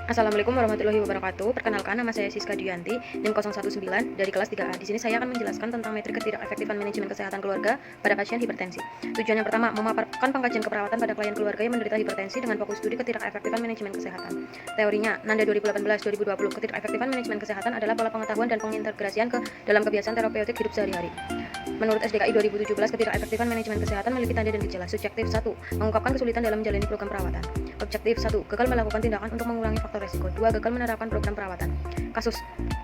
Assalamualaikum warahmatullahi wabarakatuh. Perkenalkan, nama saya Siska Dianti, NIM 019 dari kelas 3A. Di sini saya akan menjelaskan tentang metrik ketidakefektifan manajemen kesehatan keluarga pada pasien hipertensi. Tujuan yang pertama, memaparkan pengkajian keperawatan pada klien keluarga yang menderita hipertensi dengan fokus studi ketidakefektifan manajemen kesehatan. Teorinya, Nanda 2018-2020, ketidakefektifan manajemen kesehatan adalah pola pengetahuan dan pengintegrasian ke dalam kebiasaan terapeutik hidup sehari-hari. Menurut SDKI 2017, ketidakefektifan manajemen kesehatan memiliki tanda dan gejala. Subjektif 1, mengungkapkan kesulitan dalam menjalani program perawatan. Objektif 1, gagal melakukan tindakan untuk mengurangi faktor resiko. 2, gagal menerapkan program perawatan. Kasus,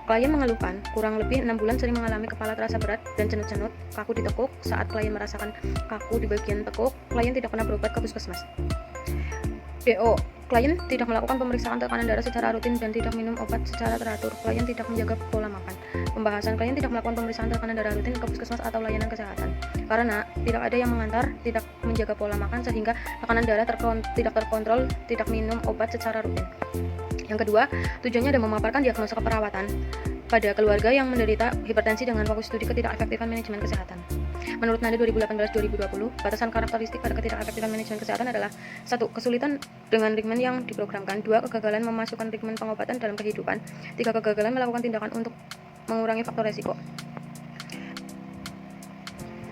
klien mengeluhkan kurang lebih 6 bulan sering mengalami kepala terasa berat dan cenut-cenut, kaku ditekuk. Saat klien merasakan kaku di bagian tekuk, klien tidak pernah berobat ke puskesmas. DO, klien tidak melakukan pemeriksaan tekanan darah secara rutin dan tidak minum obat secara teratur. Klien tidak menjaga pola makan. Pembahasan, klien tidak melakukan pemeriksaan tekanan darah rutin ke puskesmas atau layanan kesehatan karena tidak ada yang mengantar, tidak menjaga pola makan sehingga tekanan darah tidak terkontrol, tidak minum obat secara rutin. Yang kedua, tujuannya adalah memaparkan diagnosa keperawatan pada keluarga yang menderita hipertensi dengan fokus studi ketidakefektifan manajemen kesehatan. Menurut Nanda 2018-2020, batasan karakteristik pada ketidakefektifan manajemen kesehatan adalah 1. Kesulitan dengan regimen yang diprogramkan. 2. Kegagalan memasukkan regimen pengobatan dalam kehidupan. 3. Kegagalan melakukan tindakan untuk mengurangi faktor resiko.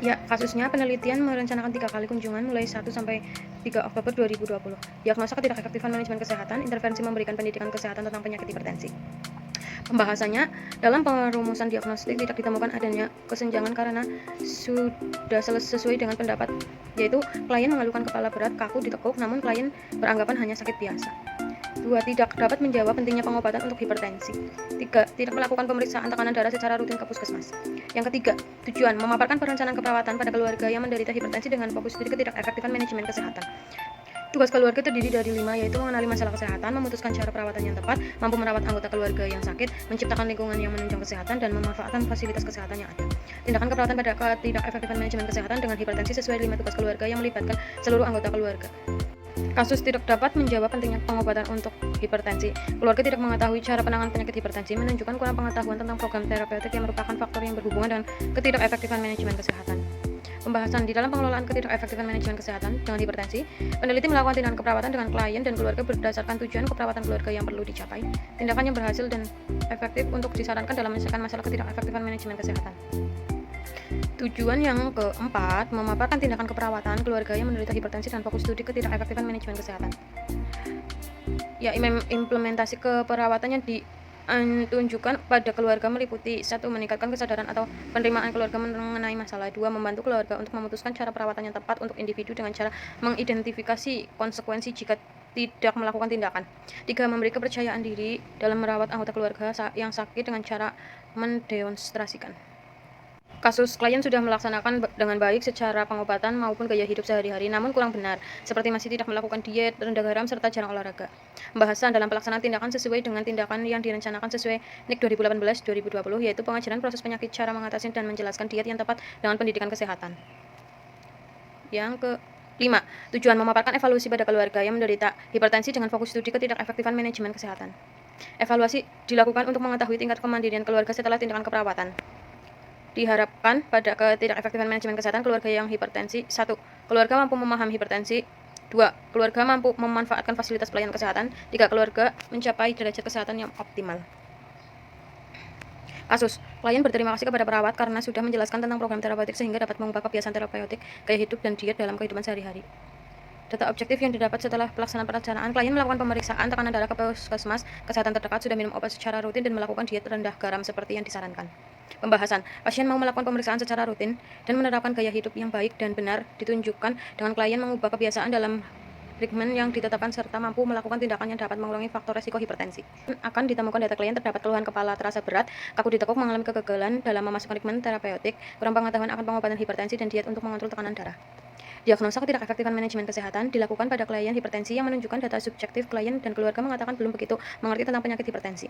Ya, kasusnya penelitian merencanakan 3 kali kunjungan mulai 1 sampai 3 Oktober 2020. Diagnosa ketidakefektifan manajemen kesehatan, intervensi memberikan pendidikan kesehatan tentang penyakit hipertensi. Pembahasannya, dalam perumusan diagnostik tidak ditemukan adanya kesenjangan karena sudah sesuai dengan pendapat, yaitu klien mengeluhkan kepala berat, kaku ditekuk, namun klien beranggapan hanya sakit biasa. 2. Tidak dapat menjawab pentingnya pengobatan untuk hipertensi. 3. Tidak melakukan pemeriksaan tekanan darah secara rutin ke puskesmas. Yang ketiga, tujuan memaparkan perencanaan keperawatan pada keluarga yang menderita hipertensi dengan fokus studi ketidakefektifan manajemen kesehatan. Tugas keluarga terdiri dari 5, yaitu mengenali masalah kesehatan, memutuskan cara perawatan yang tepat, mampu merawat anggota keluarga yang sakit, menciptakan lingkungan yang menunjang kesehatan, dan memanfaatkan fasilitas kesehatan yang ada. Tindakan keperawatan pada ketidakefektifan manajemen kesehatan dengan hipertensi sesuai 5 tugas keluarga yang melibatkan seluruh anggota keluarga. Kasus tidak dapat menjawab pentingnya pengobatan untuk hipertensi. Keluarga tidak mengetahui cara penanganan penyakit hipertensi, menunjukkan kurang pengetahuan tentang program terapeutik yang merupakan faktor yang berhubungan dengan ketidakefektifan manajemen kesehatan. Pembahasan, di dalam pengelolaan ketidakefektifan manajemen kesehatan dengan hipertensi, peneliti melakukan tindakan keperawatan dengan klien dan keluarga berdasarkan tujuan keperawatan keluarga yang perlu dicapai, tindakan yang berhasil dan efektif untuk disarankan dalam menyelesaikan masalah ketidakefektifan manajemen kesehatan. Tujuan yang keempat, memaparkan tindakan keperawatan keluarga yang menderita hipertensi dan fokus studi ketidakefektifan manajemen kesehatan. Ya, implementasi keperawatannya ditunjukkan pada keluarga meliputi 1. Meningkatkan kesadaran atau penerimaan keluarga mengenai masalah. 2. Membantu keluarga untuk memutuskan cara perawatan yang tepat untuk individu dengan cara mengidentifikasi konsekuensi jika tidak melakukan tindakan. 3. Memberi kepercayaan diri dalam merawat anggota keluarga yang sakit dengan cara mendemonstrasikan. Kasus, klien sudah melaksanakan dengan baik secara pengobatan maupun gaya hidup sehari-hari, namun kurang benar, seperti masih tidak melakukan diet, rendah garam, serta jarang olahraga. Pembahasan, dalam pelaksanaan tindakan sesuai dengan tindakan yang direncanakan sesuai NIK 2018-2020, yaitu pengajaran proses penyakit, cara mengatasi dan menjelaskan diet yang tepat dengan pendidikan kesehatan. Yang ke-5, tujuan memaparkan evaluasi pada keluarga yang menderita hipertensi dengan fokus studi ketidakefektifan manajemen kesehatan. Evaluasi dilakukan untuk mengetahui tingkat kemandirian keluarga setelah tindakan keperawatan. Diharapkan pada ketidakefektifan manajemen kesehatan keluarga yang hipertensi. 1. Keluarga mampu memahami hipertensi. 2. Keluarga mampu memanfaatkan fasilitas pelayanan kesehatan. 3. Keluarga mencapai derajat kesehatan yang optimal. Kasus, klien berterima kasih kepada perawat karena sudah menjelaskan tentang program terapeutik sehingga dapat mengubah kebiasaan terapeutik, gaya hidup, dan diet dalam kehidupan sehari-hari. Data objektif yang didapat setelah pelaksanaan perencanaan, klien melakukan pemeriksaan tekanan darah ke puskesmas kesehatan terdekat, sudah minum obat secara rutin, dan melakukan diet rendah garam seperti yang disarankan. Pembahasan, pasien mau melakukan pemeriksaan secara rutin dan menerapkan gaya hidup yang baik dan benar ditunjukkan dengan klien mengubah kebiasaan dalam regimen yang ditetapkan serta mampu melakukan tindakan yang dapat mengurangi faktor resiko hipertensi. Akan ditemukan data klien terdapat keluhan kepala terasa berat, kaku ditekuk, mengalami kegagalan dalam memasukkan regimen terapeutik, kurang pengetahuan akan pengobatan hipertensi, dan diet untuk mengontrol tekanan darah. Diagnosa ketidakefektifan manajemen kesehatan dilakukan pada klien hipertensi yang menunjukkan data subjektif klien dan keluarga mengatakan belum begitu mengerti tentang penyakit hipertensi.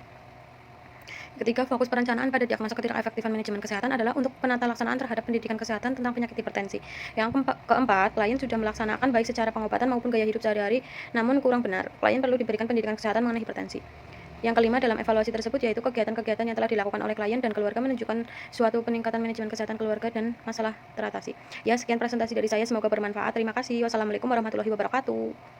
Ketiga, fokus perencanaan pada diagnosa ketidakefektifan manajemen kesehatan adalah untuk penata laksanaan terhadap pendidikan kesehatan tentang penyakit hipertensi. Yang keempat, klien sudah melaksanakan baik secara pengobatan maupun gaya hidup sehari-hari, namun kurang benar. Klien perlu diberikan pendidikan kesehatan mengenai hipertensi. Yang kelima, dalam evaluasi tersebut yaitu kegiatan-kegiatan yang telah dilakukan oleh klien dan keluarga menunjukkan suatu peningkatan manajemen kesehatan keluarga dan masalah teratasi. Ya, sekian presentasi dari saya, semoga bermanfaat. Terima kasih. Wassalamualaikum warahmatullahi wabarakatuh.